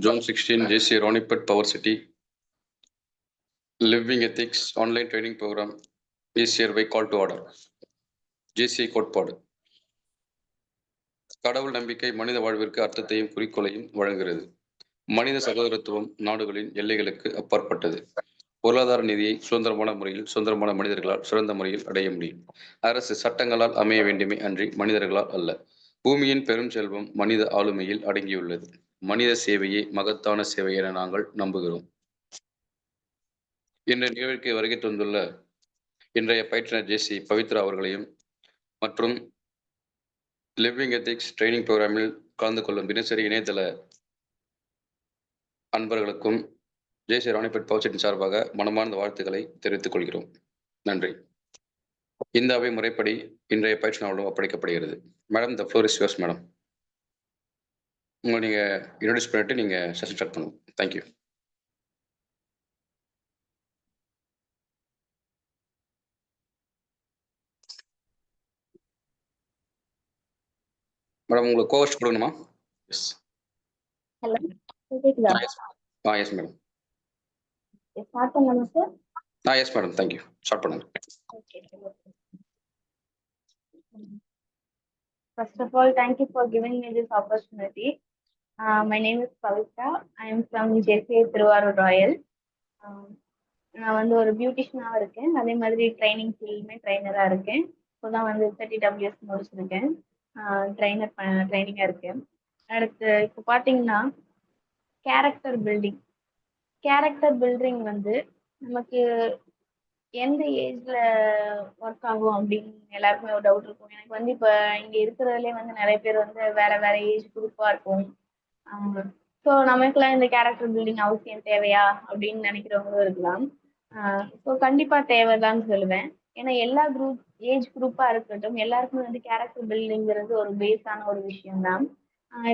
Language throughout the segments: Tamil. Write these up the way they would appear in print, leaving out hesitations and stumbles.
Zone 16 JC Ronipet Power City Living Ethics Online Training Program is hereby called to order. JC கோட்பாடு கடவுள் நம்பிக்கை மனித வாழ்விற்கு அர்த்தத்தையும் குறிக்கோளையும் வழங்குகிறது. மனித சகோதரத்துவம் நாடுகளின் எல்லைகளுக்கு அப்பாற்பட்டது. பொருளாதார நிதியை சுதந்திரமான முறையில் சுதந்திரமான மனிதர்களால் சிறந்த முறையில் அடைய முடியும். அரசு சட்டங்களால் அமைய வேண்டுமே அன்றி மனிதர்களால் அல்ல. பூமியின் பெரும் செல்வம் மனித ஆளுமையில் அடங்கியுள்ளது. மனித சேவையே மகத்தான சேவை என நாங்கள் நம்புகிறோம். இன்றைய நிகழ்வுக்கு வருகை தந்துள்ள இன்றைய பயிற்றுனர் ஜேசி பவித்ரா அவர்களையும் மற்றும் லிவிங் எத்திக்ஸ் ட்ரைனிங் ப்ரோக்ராமில் கலந்து கொள்ளும் தினசரி இணையதள அன்பர்களுக்கும் ஜேசி ராணிப்பேட் பவர் சார்பாக மனமார்ந்த வாழ்த்துக்களை தெரிவித்துக் கொள்கிறோம். நன்றி. இந்த அவை முறைப்படி இன்றைய பயிற்சியாளர்களும் ஒப்படைக்கப்படுகிறது. Madam, the floor is yours madam. உங்களை நீங்கள் இன்ட்ரோடியூஸ் பண்ணிட்டு நீங்கள் செஷன் ஸ்டார்ட் பண்ணுவோம். தேங்க்யூ. மேடம், உங்களுக்கு கோவஸ்ட் கொடுக்கணுமா? எஸ். ஹலோ, கேக்குதா? Yes madam. ஸ்டார்ட் பண்ணலாமா sir? Yes madam, thank you. Start பண்ணுங்க. Okay. First of all, thank you for giving me this opportunity. My name is Pavitra. I am from JCA Thiruvarur Royal. நான் வந்து ஒரு பியூட்டிஷியனாக இருக்கேன். அதே மாதிரி ட்ரைனிங் ஃபீல்டுமே ட்ரைனராக இருக்கேன். இப்போ தான் வந்து 30 WS முடிச்சிருக்கேன். ட்ரைனிங்காக இருக்கேன். அடுத்து இப்போ பார்த்தீங்கன்னா கேரக்டர் பில்டிங் வந்து நமக்கு எந்த ஏஜ்ல ஒர்க் ஆகும் அப்படின்னு எல்லாருக்குமே ஒரு டவுட் இருக்கும். எனக்கு வந்து இப்போ இங்கே இருக்கிறதுலே வந்து நிறைய பேர் வந்து வேற வேற ஏஜ் குரூப்பாக இருக்கும். ஸோ நமக்குலாம் இந்த கேரக்டர் பில்டிங் அவசியம் தேவையா அப்படின்னு நினைக்கிறவங்களும் இருக்கலாம். ஸோ கண்டிப்பாக தேவைதான்னு சொல்லுவேன். ஏன்னா எல்லா ஏஜ் குரூப்பாக இருக்கட்டும், எல்லாருக்குமே வந்து கேரக்டர் பில்டிங்கிறது ஒரு பேஸான ஒரு விஷயம்தான்.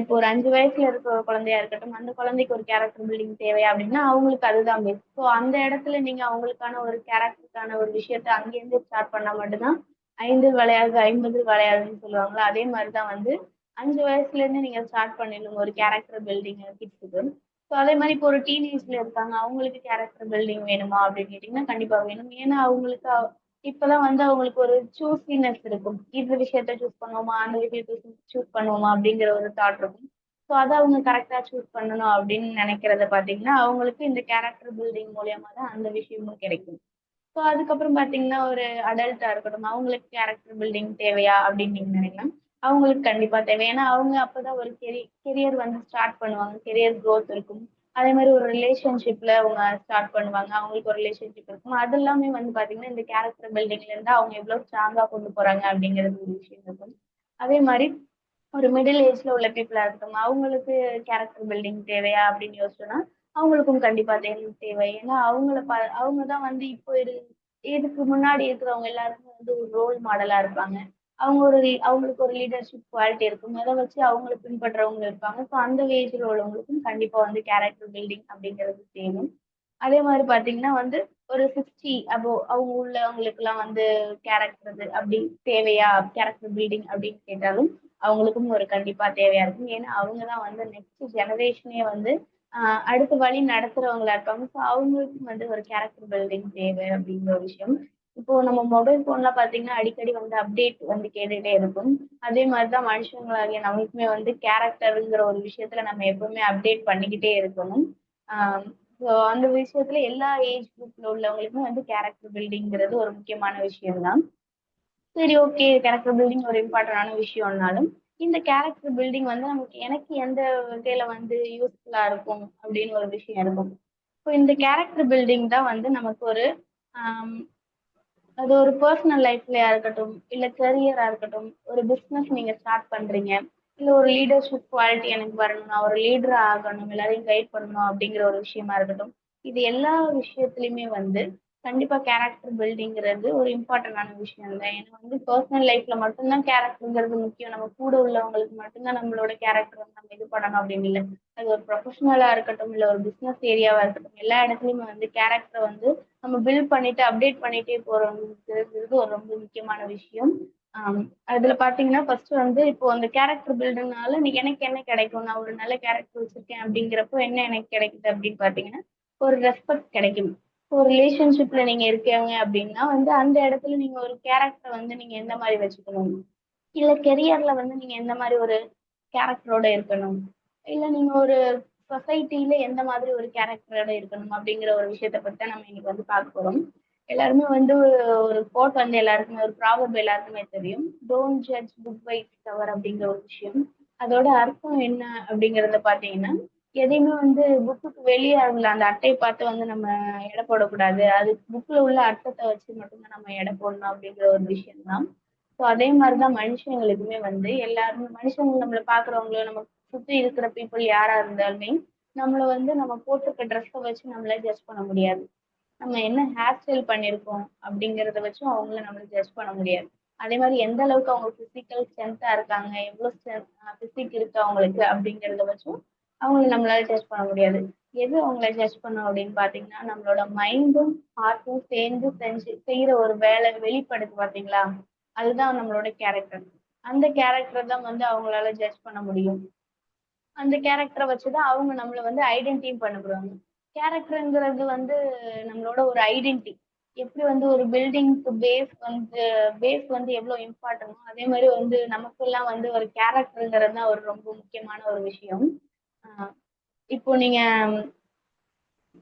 இப்போ ஒரு 5 வயசுல இருக்கிற ஒரு குழந்தையா இருக்கட்டும், அந்த குழந்தைக்கு ஒரு கேரக்டர் பில்டிங் தேவையா அப்படின்னா அவங்களுக்கு அதுதான் பேஸ். ஸோ அந்த இடத்துல நீங்க அவங்களுக்கான ஒரு கேரக்டருக்கான ஒரு விஷயத்த அங்கேருந்து ஸ்டார்ட் பண்ணா மட்டும்தான் 5 வளையாது 50 வளையாதுன்னு சொல்லுவாங்களா, அதே மாதிரிதான் வந்து 5 வயசுல இருந்து நீங்க ஸ்டார்ட் பண்ணிடுங்க ஒரு கேரக்டர் பில்டிங் கிட்ஸுக்கு. ஸோ அதே மாதிரி இப்போ ஒரு டீனேஜ்ல இருக்காங்க, அவங்களுக்கு கேரக்டர் பில்டிங் வேணுமா அப்படின்னு கேட்டீங்கன்னா கண்டிப்பா வேணும். ஏன்னா அவங்களுக்கு இப்பதான் வந்து அவங்களுக்கு ஒரு சூஸினஸ் இருக்கும். இந்த விஷயத்த சூஸ் பண்ணுவோமா, அந்த விஷயத்த சூஸ் பண்ணுவோமா அப்படிங்கிற ஒரு தாட் இருக்கும். ஸோ அதை அவங்க கரெக்டா சூஸ் பண்ணணும் அப்படின்னு நினைக்கிறத பாத்தீங்கன்னா அவங்களுக்கு இந்த கேரக்டர் பில்டிங் மூலியமா தான் அந்த விஷயமும் கிடைக்கும். ஸோ அதுக்கப்புறம் பாத்தீங்கன்னா ஒரு அடல்ட்டா இருக்கட்டும், அவங்களுக்கு கேரக்டர் பில்டிங் தேவையா அப்படின்னு நீங்க நினைக்கலாம். அவங்களுக்கு கண்டிப்பா தேவை. ஏன்னா அவங்க அப்பதான் ஒரு கெரியர் வந்து ஸ்டார்ட் பண்ணுவாங்க, கெரியர் க்ரோத் இருக்கும். அதே மாதிரி ஒரு ரிலேஷன்ஷிப்ல அவங்க ஸ்டார்ட் பண்ணுவாங்க, அவங்களுக்கு ஒரு ரிலேஷன்ஷிப் இருக்கும். அது எல்லாமே வந்து பாத்தீங்கன்னா இந்த கேரக்டர் பில்டிங்ல இருந்து அவங்க எவ்வளவு ஸ்ட்ராங்கா கொண்டு போறாங்க அப்படிங்கிறது ஒரு விஷயம் இருக்கும். அதே மாதிரி ஒரு மிடில் ஏஜ்ல உள்ள பீப்புளா இருக்கட்டும், அவங்களுக்கு கேரக்டர் பில்டிங் தேவையா அப்படின்னு யோசிச்சோம்னா அவங்களுக்கும் கண்டிப்பா தேவை. ஏன்னா அவங்கதான் வந்து இப்போ இதுக்கு முன்னாடி இருக்கிறவங்க எல்லாருமே வந்து ஒரு ரோல் மாடலா இருப்பாங்க. அவங்களுக்கு ஒரு லீடர்ஷிப் குவாலிட்டி இருக்கும். அதை வச்சு அவங்களை பின்பற்றவங்க இருப்பாங்க. ஸோ அந்த ஏஜ்ல உள்ளவங்களுக்கும் கண்டிப்பா வந்து கேரக்டர் பில்டிங் அப்படிங்கிறது தேவை. அதே மாதிரி பாத்தீங்கன்னா வந்து ஒரு 60 அவங்க உள்ளவங்களுக்கு எல்லாம் வந்து கேரக்டர் அப்படி தேவையா, கேரக்டர் பில்டிங் அப்படின்னு கேட்டாலும் அவங்களுக்கும் ஒரு கண்டிப்பா தேவையா இருக்கும். ஏன்னா அவங்கதான் வந்து நெக்ஸ்ட் ஜெனரேஷனே வந்து அடுத்த வழி நடத்துறவங்களா இருப்பாங்க. ஸோ அவங்களுக்கும் வந்து ஒரு கேரக்டர் பில்டிங் தேவை அப்படிங்கிற ஒரு விஷயம். இப்போ நம்ம மொபைல் போன்ல பாத்தீங்கன்னா அடிக்கடி வந்து அப்டேட் வந்து கேட்டுட்டே இருக்கும். அதே மாதிரிதான் மனுஷங்களாகிய நமக்குமே வந்து கேரக்டருங்கிற ஒரு விஷயத்துல நம்ம எப்பவுமே அப்டேட் பண்ணிக்கிட்டே இருக்கணும். ஸோ அந்த விஷயத்துல எல்லா ஏஜ் குரூப்ல உள்ளவங்களுக்குமே வந்து கேரக்டர் பில்டிங்கிறது ஒரு முக்கியமான விஷயம் தான். சரி, ஓகே, கேரக்டர் பில்டிங் ஒரு இம்பார்ட்டன்டான விஷயம்னாலும் இந்த கேரக்டர் பில்டிங் வந்து எனக்கு எந்த வகையில வந்து யூஸ்ஃபுல்லா இருக்கும் அப்படின்னு ஒரு விஷயம் இருக்கும். இப்போ இந்த கேரக்டர் பில்டிங் தான் வந்து நமக்கு ஒரு அது ஒரு பர்சனல் லைஃப்லயா இருக்கட்டும், இல்ல கரியரா இருக்கட்டும், ஒரு பிசினஸ் நீங்க ஸ்டார்ட் பண்றீங்க, இல்ல ஒரு லீடர்ஷிப் குவாலிட்டி எனக்கு வரணும், நான் ஒரு லீடரா ஆகணும், எல்லாரையும் கைட் பண்ணணும் அப்படிங்கிற ஒரு விஷயமா இருக்கட்டும், இது எல்லா விஷயத்துலயுமே வந்து கண்டிப்பா கேரக்டர் பில்டிங்கிறது ஒரு இம்பார்ட்டன்டான விஷயம் தான். ஏன்னா வந்து பர்சனல் லைஃப்ல மட்டும்தான் கேரக்டருங்கிறது முக்கியம். நம்ம கூட உள்ளவங்களுக்கு மட்டும்தான் நம்மளோட கேரக்டர் நம்ம இது பண்ணணும் அப்படின்னு இல்லை. அது ஒரு ப்ரொஃபஷனலா இருக்கட்டும், இல்ல ஒரு பிசினஸ் ஏரியாவா இருக்கட்டும், எல்லா இடத்துலயுமே வந்து கேரக்டரை வந்து நம்ம பில்ட் பண்ணிட்டு அப்டேட் பண்ணிட்டே போறோங்கிறது ஒரு ரொம்ப முக்கியமான விஷயம். ஆம். அதுல பாத்தீங்கன்னா, ஃபர்ஸ்ட் வந்து இப்போ அந்த கேரக்டர் பில்டுனால எனக்கு என்ன கிடைக்கும்? நான் ஒரு நல்ல கேரக்டர் வச்சிருக்கேன் அப்படிங்கிறப்போ என்ன எனக்கு கிடைக்குது அப்படின்னு பாத்தீங்கன்னா, ஒரு ரெஸ்பெக்ட் கிடைக்கும். ஒரு ரிலேஷன்ஷிப்ல நீங்க இருக்கீங்க அப்படின்னா வந்து, அந்த இடத்துல நீங்க ஒரு கேரக்டர் வந்து நீங்க எந்த மாரி வச்சுக்கணும்? இல்ல கெரியர்ல வந்து நீங்க எந்த மாரி ஒரு கேரக்டரோட இருக்கணும்? இல்ல நீங்க ஒரு சொசைட்டில எந்த மாதிரி ஒரு கேரக்டரோட இருக்கணும்? அப்படிங்கிற ஒரு விஷயத்த பத்தி தான் நம்ம இன்னைக்கு வந்து பார்க்க போறோம். எல்லாருமே வந்து ஒரு கோட் வந்து எல்லாருக்குமே ஒரு ப்ராவர்ப் எல்லாருக்குமே தெரியும். Don't judge book by its cover அப்படிங்கிற ஒரு விஷயம். அதோட அர்த்தம் என்ன அப்படிங்கிறத பார்த்தீங்கன்னா, எதையுமே வந்து புக்குக்கு வெளிய உள்ள அந்த அட்டைய பார்த்து வந்து நம்ம எடை போடக்கூடாது. அது புக்ல உள்ள அர்த்தத்த வச்சு மட்டும் தான் நம்ம எடை போடணும் அப்படிங்கிற ஒரு விஷயம் தான். ஸோ அதே மாரி தான் மனுஷங்களுக்குமே வந்து எல்லாருமே மனுஷங்க நம்மள பார்க்குறவங்களோ, நம்ம சுத்தி இருக்கிற பீப்பிள் யாரா இருந்தாலுமே, நம்மள வந்து நம்ம போட்டிருக்க ட்ரெஸ்ஸ வச்சு நம்மள ஜட்ஜ் பண்ண முடியாது. நம்ம என்ன ஹேர் ஸ்டைல் பண்ணியிருக்கோம் அப்படிங்கிறத வச்சும் அவங்கள நம்மள ஜட்ஜ் பண்ண முடியாது. அதே மாரி எந்த அளவுக்கு அவங்க பிசிக்கல் ஸ்ட்ரென்த்தா இருக்காங்க, எவ்வளோ பிசிக் இருக்கு அவங்களுக்கு அப்படிங்கிறத வச்சும் அவங்கள நம்மளால ஜட்ஜ் பண்ண முடியாது. எது அவங்கள ஜட்ஜ் பண்ணும் அப்படின்னு பார்த்தீங்கன்னா, நம்மளோட மைண்டும், ஹார்ட்டும் சேர்ந்து செய்ற ஒரு வேலை வெளிப்படுது பார்த்தீங்களா? அதுதான் நம்மளோட கேரக்டர். அந்த கேரக்டர தான் வந்து அவங்களால ஜட்ஜ் பண்ண முடியும். அந்த கேரக்டர வச்சு தான் அவங்க நம்மள வந்து ஐடென்டிஃபை பண்ணப்படுவாங்க. கேரக்டர்ங்கிறது வந்து நம்மளோட ஒரு ஐடென்டிட்டி. எப்படி வந்து ஒரு பில்டிங்க்கு பேஸ் வந்து எவ்வளோ இம்பார்ட்டன்ட்டோ, அதே மாரி வந்து நமக்கெல்லாம் வந்து ஒரு கேரக்டர்ங்கிறது தான் ஒரு ரொம்ப முக்கியமான ஒரு விஷயம். அ இப்போ நீங்க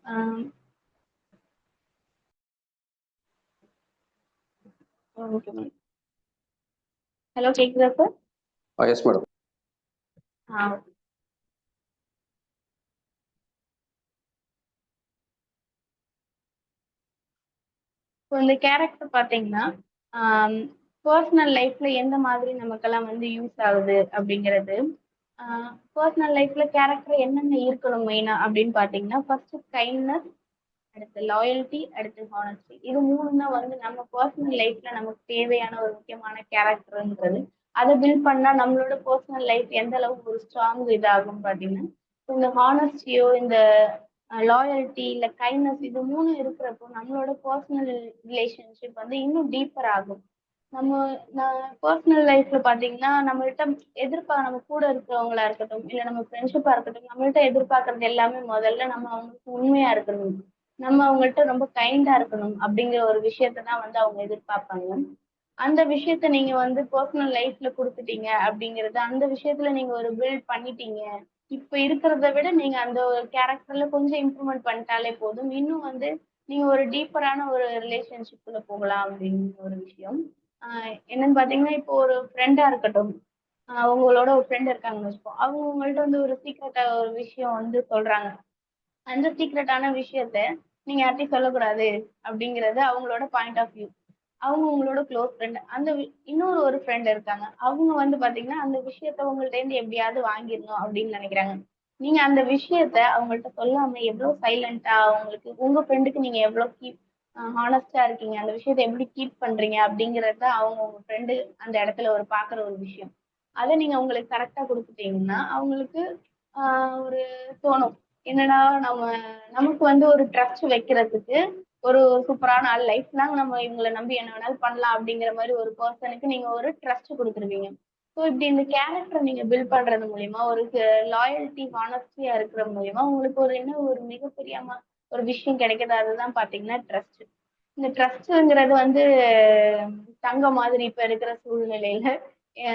அ ஓகே மேம். ஹலோ கேக்குதா சார்? Yes madam. ஆ இப்போ இந்த கேரக்டர் பார்த்தீங்கன்னா, ஆம் பெர்சனல் லைஃப்ல எந்த மாதிரி நமக்கெல்லாம் வந்து யூஸ் ஆகுது அப்படிங்கிறது. ஆ பெர்சனல் லைஃப்ல கேரக்டர் என்னென்ன இருக்கணும் மெயினா அப்படின்னு பார்த்தீங்கன்னா, ஃபர்ஸ்ட் கைண்ட்னஸ், அடுத்து லாயல்டி, அடுத்து ஹானஸ்டி. இது 3 தான் வந்து நம்ம பெர்சனல் லைஃப்ல நமக்கு தேவையான ஒரு முக்கியமான கேரக்டர்ன்றது. அத பில்ட் பண்ணா நம்மளோட பெர்சனல் லைஃப் எந்த அளவுக்கு ஒரு ஸ்ட்ராங் இதாகும் பார்த்தீங்கன்னா, இந்த ஹானஸ்டியோ, இந்த லாயல்டி இல்ல கைண்ட்னஸ் இது 3 இருக்கிறப்போ நம்மளோட பெர்சனல் ரிலேஷன்ஷிப் வந்து இன்னும் டீப்பர் ஆகும். நம்ம பெர்சனல் லைஃப்ல பார்த்தீங்கன்னா, நம்மள்ட்ட நம்ம கூட இருக்கிறவங்களா இருக்கட்டும், இல்ல நம்ம ஃப்ரெண்ட்ஷிப்பா இருக்கட்டும், நம்மள்ட்ட எதிர்பார்க்கறது எல்லாமே முதல்ல நம்ம அவங்களுக்கு உண்மையா இருக்கணும். நம்ம அவங்கள்ட்ட ரொம்ப கைண்டா இருக்கணும் அப்படிங்கிற ஒரு விஷயத்த தான் வந்து அவங்க எதிர்பார்ப்பாங்க. அந்த விஷயத்த நீங்க வந்து பெர்சனல் லைஃப்ல குடுத்துட்டீங்க அப்படிங்கிறது, அந்த விஷயத்துல நீங்க ஒரு பில்ட் பண்ணிட்டீங்க. இப்ப இருக்கிறத விட நீங்க அந்த ஒரு கேரக்டர்ல கொஞ்சம் இம்ப்ரூவ்மெண்ட் பண்ணிட்டாலே போதும். இன்னும் வந்து நீங்க ஒரு டீப்பரான ஒரு ரிலேஷன்ஷிப்குள்ள போகலாம் அப்படின்னு ஒரு விஷயம். ஆ என்னன்னு பார்த்தீங்கன்னா, இப்போ ஒரு ஃப்ரெண்டா இருக்கட்டும். உங்களோட ஒரு ஃப்ரெண்ட் இருக்காங்கன்னு வச்சுப்போம். அவங்க உங்கள்ட்ட வந்து ஒரு சீக்ரெட்டா ஒரு விஷயம் வந்து சொல்றாங்க. அந்த சீக்ரெட்டான விஷயத்த நீங்க யார்ட்டயும் சொல்லக்கூடாது அப்படிங்கிறது அவங்களோட பாயிண்ட் ஆஃப் வியூ. அவங்க உங்களோட க்ளோஸ் ஃப்ரெண்ட். அந்த இன்னொரு ஒரு ஃப்ரெண்ட் இருக்காங்க. அவங்க வந்து பார்த்தீங்கன்னா, அந்த விஷயத்த உங்கள்ட்டேருந்து எப்படியாவது வாங்கிரணும் அப்படின்னு நெனைக்கிறாங்க. நீங்க அந்த விஷயத்த அவங்கள்ட்ட சொல்லாம எவ்வளோ சைலன்ட்டா அவங்களுக்கு உங்க ஃப்ரெண்டுக்கு நீங்க எவ்வளோ ஹானஸ்ட்டா இருக்கீங்க. அந்த விஷயத்த எப்படி கீப் பண்றீங்க அப்படிங்கிறது தான் அவங்க உங்க ஃப்ரெண்டு அந்த இடத்துல ஒரு பார்க்குற ஒரு விஷயம். அத நீங்க அவங்களுக்கு கரெக்ட்டா குடுத்துட்டீங்கன்னா, அவங்களுக்கு ஆ ஒரு தோணும். என்னடா நம்ம நமக்கு வந்து ஒரு ட்ரஸ்ட் வைக்கிறதுக்கு ஒரு சூப்பரான ஆள் லைஃப் லாங் நம்ம இவங்கள நம்பி என்ன வேணாலும் பண்ணலாம் அப்படிங்கிற மாரி ஒரு பெர்சனுக்கு நீங்க ஒரு ட்ரஸ்ட் குடுத்துருவீங்க. ஸோ இப்படி இந்த கேரக்டர நீங்க பில்ட் பண்றது மூலியமா ஒரு லாயல்டி, ஹானஸ்டியா இருக்கிற மூலியமா உங்களுக்கு ஒரு என்ன ஒரு மிகப்பெரிய ஒரு விஷயம் கிடைக்குது. அதுதான் பார்த்தீங்கன்னா ட்ரஸ்ட். இந்த ட்ரஸ்ட்ங்கிறது வந்து தங்கம் மாதிரி இப்ப இருக்கிற சூழ்நிலையில. அ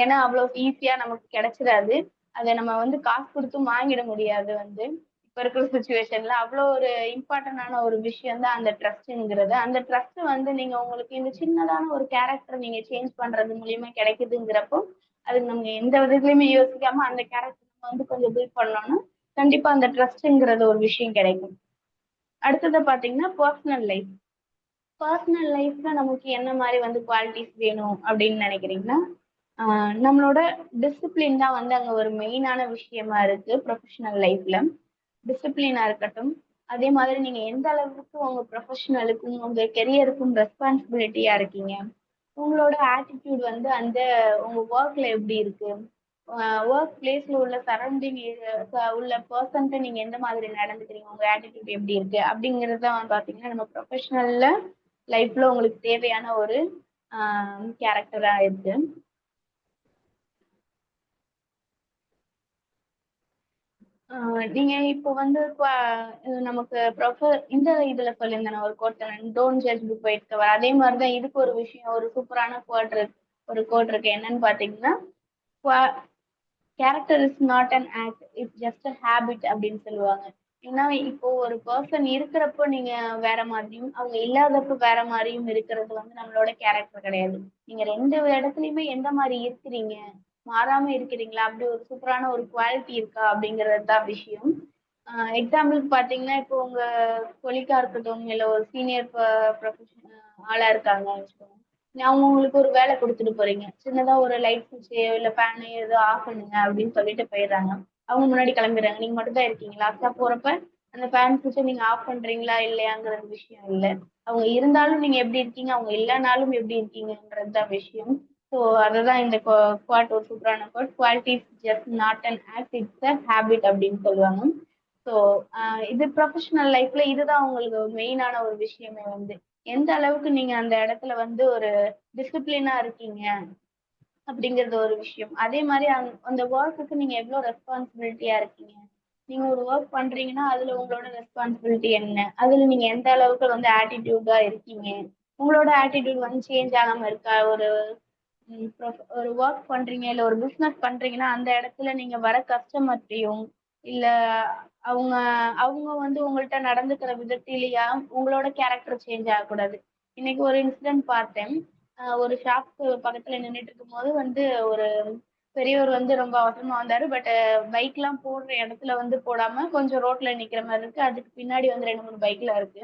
ஏன்னா அவ்வளோ ஈஸியா நமக்கு கிடைச்சிராது. அத நம்ம வந்து காசு குடுத்தும் வாங்கிட முடியாது வந்து. இப்ப இருக்கிற சிச்சுவேஷன்ல அவ்வளோ ஒரு இம்பார்ட்டன்டான ஒரு விஷயம் தான் அந்த ட்ரஸ்ட்ங்கிறது. அந்த ட்ரஸ்ட் வந்து நீங்க உங்களுக்கு இந்த சின்னதான ஒரு கேரக்டர் நீங்க சேஞ்ச் பண்றது மூலியமா கிடைக்குதுங்கிறப்போ, அதுக்கு நம்ம எந்த விதத்துலயுமே யோசிக்காம அந்த கேரக்டர் நம்ம வந்து கொஞ்சம் பில்ட் பண்ணோம்னா, கண்டிப்பா அந்த ட்ரஸ்ட்ங்கிறது ஒரு விஷயம் கிடைக்கும். அடுத்தது பார்த்தீங்கன்னா, பெர்சனல் லைஃப். பர்சனல் லைஃப்ல நமக்கு என்ன மாரி வந்து குவாலிட்டீஸ் வேணும் அப்படின்னு நினைக்கிறீங்கன்னா, ஆ நம்மளோட டிசிப்ளின் தான் வந்து அங்க ஒரு மெயினான விஷயமா இருக்கு ப்ரொஃபஷனல் லைஃப்ல. டிசிப்ளினா இருக்கட்டும், அதே மாதிரி நீங்க எந்த அளவுக்கு உங்க ப்ரொஃபஷனலுக்கும், உங்க கெரியருக்கும் ரெஸ்பான்சிபிலிட்டியா இருக்கீங்க. உங்களோட ஆட்டிட்யூட் வந்து அந்த உங்க ஒர்க்ல எப்படி இருக்கு? ஒர்க் பிளேஸ்ல உள்ள சரவுண்டிங் உள்ள பெர்சன்ட்ட நீங்க எந்த மாதிரி நடந்துக்கிறீங்க? உங்க ஆட்டிட்யூட் எப்படி இருக்கு? அப்படிங்கிறது தான் பார்த்தீங்கன்னா, நம்ம ப்ரொஃபஷனல்ல லைஃப்ல உங்களுக்கு தேவையான ஒரு கேரக்டரா இருக்கு. நீங்க இப்போ வந்து நமக்கு இந்த இதுல சொல்லியிருந்தேன் ஒரு quote, don't judge book by its cover. அதே மாதிரிதான் இதுக்கு ஒரு விஷயம், ஒரு சூப்பரான கோட் இருக்கு. என்னன்னு பாத்தீங்கன்னா, character is not an act, it's just a habit அப்படின்னு சொல்லுவாங்க. ஏன்னா இப்போ ஒரு பர்சன் இருக்கிறப்போ நீங்க வேற மாதிரியும், அவங்க இல்லாதப்போ வேற மாதிரியும் இருக்கிறது வந்து நம்மளோட கேரக்டர் கிடையாது. நீங்க ரெண்டு இடத்துலயுமே எந்த மாதிரி இருக்கிறீங்க, மாறாம இருக்கிறீங்களா, அப்படி ஒரு சூப்பரான ஒரு குவாலிட்டி இருக்கா அப்படிங்கிறது தான் விஷயம். எக்ஸாம்பிளுக்கு பாத்தீங்கன்னா, இப்போ உங்க கொலிக்கா இருக்கட்டும், இல்ல ஒரு சீனியர் ப்ரொஃபஷனல் ஆளா இருக்காங்க வச்சுக்கோங்க. அவங்க உங்களுக்கு ஒரு வேலை கொடுத்துட்டு போறீங்க. சின்னதா ஒரு லைட் சுவிட்சையோ இல்ல ஃபேனையோ ஏதோ ஆஃப் பண்ணுங்க அப்படின்னு சொல்லிட்டு போயிடுறாங்க. அவங்க முன்னாடி கிளம்பிடுறாங்க. நீங்க மட்டும் தான் இருக்கீங்க. லாஸ்டா போறப்ப அந்த ஃபேன் சுவிட்சை நீங்க ஆஃப் பண்றீங்களா இல்லையாங்கிற விஷயம் இல்ல. அவங்க இருந்தாலும் நீங்க எப்படி இருக்கீங்க, அவங்க இல்லைனாலும் எப்படி இருக்கீங்கன்றது தான் விஷயம். ஸோ அதுதான் இந்த குவாட் ஒரு சூப்பரான quad. Quality is just not an act, it's a habit அப்படின்னு சொல்லுவாங்க. ஸோ இது ப்ரொஃபஷனல் லைஃப்ல இதுதான் உங்களுக்கு மெயினான ஒரு விஷயமே வந்து, எந்த அளவுக்கு நீங்க அந்த இடத்துல வந்து ஒரு டிசிப்ளினா இருக்கீங்க அப்படிங்கிறது ஒரு விஷயம். அதே மாதிரி அந்த ஒர்க்குக்கு நீங்க எவ்வளவு ரெஸ்பான்சிபிலிட்டியா இருக்கீங்க. நீங்க ஒரு ஒர்க் பண்றீங்கன்னா அதுல உங்களோட ரெஸ்பான்சிபிலிட்டி என்ன, அதுல நீங்க எந்த அளவுக்கு வந்து ஆட்டிடியூடா இருக்கீங்க, உங்களோட ஆட்டிடியூட் வந்து சேஞ்ச் ஆகாம இருக்கா. ஒரு ஒர்க் பண்றீங்க இல்ல ஒரு பிசினஸ் பண்றீங்கன்னா அந்த இடத்துல நீங்க வர கஸ்டமர்ட்டையும் இல்ல அவங்க அவங்க வந்து உங்கள்ட்ட நடந்துக்கிற விதத்திலேயா உங்களோட கேரக்டர் சேஞ்ச் ஆகக்கூடாது. இன்னைக்கு ஒரு இன்சிடென்ட் பார்த்தேன். ஒரு ஷாப்க்கு பக்கத்துல நின்னுட்டு இருக்கும்போது வந்து ஒரு பெரியவர் வந்து ரொம்ப அவசரமா வந்தாரு. பட் பைக் எல்லாம் போடுற இடத்துல வந்து போடாம கொஞ்சம் ரோட்ல நிக்கிற மாதிரி இருக்கு. அதுக்கு பின்னாடி வந்து 2, 3 பைக்ல இருக்கு.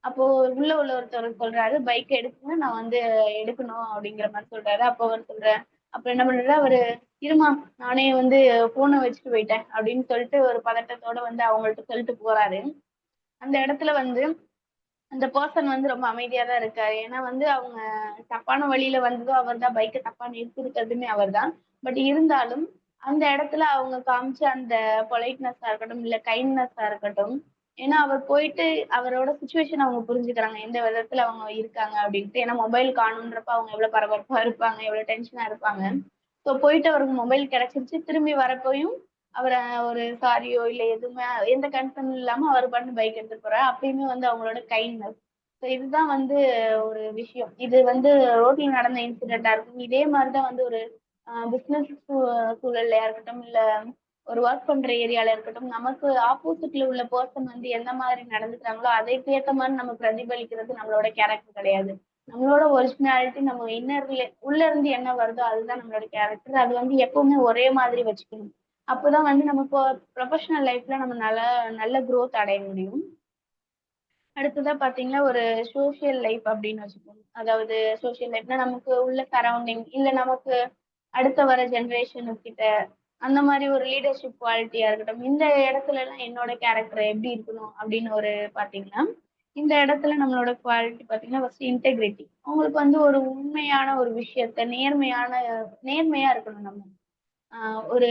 அப்போ உள்ள ஒருத்தர் சொல்றாரு, பைக் எடுக்குங்க, நான் வந்து எடுக்கணும் அப்படிங்கிற மாதிரி சொல்றாரு. அப்போ அவர் சொல்றாரு, அப்புறம் என்ன பண்றாரு அவரு, இருமா நானே வந்து போனை வச்சுட்டு போயிட்டேன் அப்படின்னு சொல்லிட்டு ஒரு பதட்டத்தோட வந்து அவங்கள்ட்ட சொல்லிட்டு போறாரு. அந்த இடத்துல வந்து அந்த பர்சன் வந்து ரொம்ப அமைதியா தான் இருக்காரு. ஏன்னா வந்து அவங்க தப்பான வழியில வந்ததும் அவர்தான், பைக்கை தப்பா நிறுத்திருக்கிறதுமே அவர்தான். பட் இருந்தாலும் அந்த இடத்துல அவங்க காமிச்ச அந்த பொலைட்னஸா இருக்கட்டும், இல்ல கைண்ட்னஸா இருக்கட்டும், ஏன்னா அவர் போயிட்டு அவரோட சுச்சுவேஷன் அவங்க புரிஞ்சுக்கிறாங்க, எந்த விதத்துல அவங்க இருக்காங்க அப்படின்ட்டு. ஏன்னா மொபைல் காணுன்றப்ப அவங்க எவ்வளவு பரபரப்பா இருப்பாங்க, எவ்வளவு டென்ஷனா இருப்பாங்க. ஸோ போயிட்டு அவருக்கு மொபைல் கிடைச்சிருச்சு. திரும்பி வரப்போயும் அவர ஒரு சாரியோ இல்ல எதுவுமே எந்த கன்சர்ன் இல்லாம அவர் பாட்டு பைக் எடுத்துட்டு போறாரு. அப்பயுமே வந்து அவங்களோட கைண்ட்னஸ். ஸோ இதுதான் வந்து ஒரு விஷயம். இது வந்து ரோட்ல நடந்த இன்சிடென்ட்டா இருக்கும். இதே மாதிரிதான் வந்து ஒரு பிசினஸ் சூழல்லையா இருக்கட்டும், இல்ல ஒரு ஒர்க் பண்ற ஏரியால இருக்கட்டும், நமக்கு ஆப்போசிட்ல உள்ள பர்சன் வந்து எந்த மாதிரி நடந்துக்கிறாங்களோ அதற்கு ஏத்த மாதிரி நம்ம பிரதிபலிக்கிறது நம்மளோட கேரக்டர் கிடையாது. நம்மளோட ஒரிஜினாலிட்டி நம்ம உள்ள இருந்து என்ன வருதோ அதுதான் நம்மளோட கேரக்டர். அது வந்து எப்பவுமே ஒரே மாதிரி வச்சுக்கணும். அப்பதான் வந்து நம்ம இப்போ ப்ரொஃபஷனல் லைஃப்ல நம்ம நல்ல நல்ல குரோத் அடைய முடியும். அடுத்ததா பாத்தீங்கன்னா ஒரு சோசியல் லைஃப் அப்படின்னு வச்சுக்கோங்க. அதாவது சோசியல் லைஃப்னா நமக்கு உள்ள சரௌண்டிங் இல்ல நமக்கு அடுத்த வர ஜெனரேஷனு கிட்ட அந்த மாதிரி ஒரு லீடர்ஷிப் குவாலிட்டியா இருக்கட்டும். இந்த இடத்துல எல்லாம் என்னோட கேரக்டர் எப்படி இருக்கணும் அப்படின்னு ஒரு பாத்தீங்கன்னா, இந்த இடத்துல நம்மளோட குவாலிட்டி பாத்தீங்கன்னா ஃபர்ஸ்ட் இன்டெகிரிட்டி. அவங்களுக்கு வந்து ஒரு உண்மையான ஒரு விஷயத்த நேர்மையா இருக்கணும் நம்ம. ஒரு